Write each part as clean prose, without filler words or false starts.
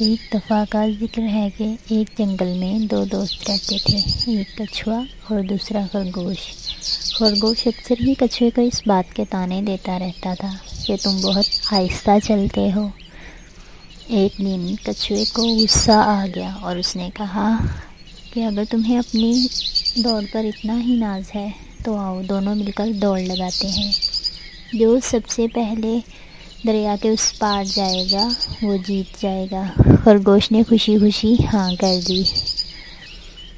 ایک دفعہ کا ذکر ہے کہ ایک جنگل میں دو دوست رہتے تھے، ایک کچھوا اور دوسرا خرگوش۔ خرگوش اکثر ہی کچھوے کو اس بات کے طعنے دیتا رہتا تھا کہ تم بہت آہستہ چلتے ہو۔ ایک دن کچھوے کو غصہ آ گیا اور اس نے کہا کہ اگر تمہیں اپنی دوڑ پر اتنا ہی ناز ہے تو آؤ دونوں مل کر دوڑ لگاتے ہیں، جو سب سے پہلے دریا کے اس پار جائے گا وہ جیت جائے گا۔ خرگوش نے خوشی خوشی ہاں کر دی۔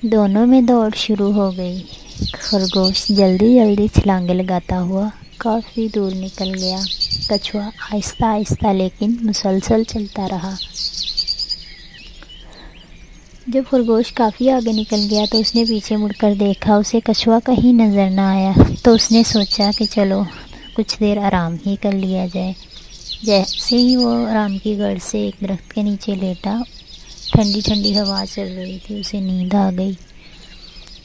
دونوں میں دوڑ شروع ہو گئی۔ خرگوش جلدی جلدی چھلانگیں لگاتا ہوا کافی دور نکل گیا۔ کچھوا آہستہ آہستہ لیکن مسلسل چلتا رہا۔ جب خرگوش کافی آگے نکل گیا تو اس نے پیچھے مڑ کر دیکھا، اسے کچھوا کہیں نظر نہ آیا، تو اس نے سوچا کہ چلو کچھ دیر آرام ہی کر لیا جائے۔ جیسے ہی وہ آرام کی غرض سے ایک درخت کے نیچے لیٹا، ٹھنڈی ٹھنڈی ہوا چل رہی تھی، اسے نیند آ گئی۔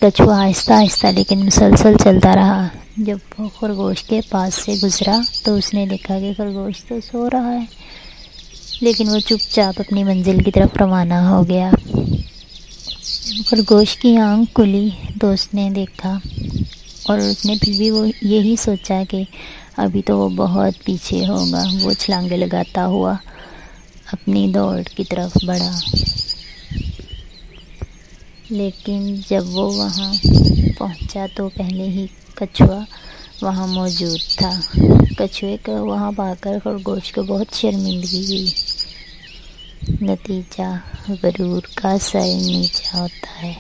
کچھوا آہستہ آہستہ لیکن مسلسل چلتا رہا۔ جب وہ خرگوش کے پاس سے گزرا تو اس نے دیکھا کہ خرگوش تو سو رہا ہے، لیکن وہ چپ چاپ اپنی منزل کی طرف روانہ ہو گیا۔ جب خرگوش کی آنکھ کھلی تو اس نے دیکھا، اور اس نے پھر بھی وہ یہی سوچا کہ ابھی تو وہ بہت پیچھے ہوگا۔ وہ چھلانگیں لگاتا ہوا اپنی دوڑ کی طرف بڑھا، لیکن جب وہ وہاں پہنچا تو پہلے ہی کچھوا وہاں موجود تھا۔ کچھوے کو وہاں پا کر خرگوش کو بہت شرمندگی ہوئی۔ نتیجہ غرور کا سر نیچا ہوتا ہے۔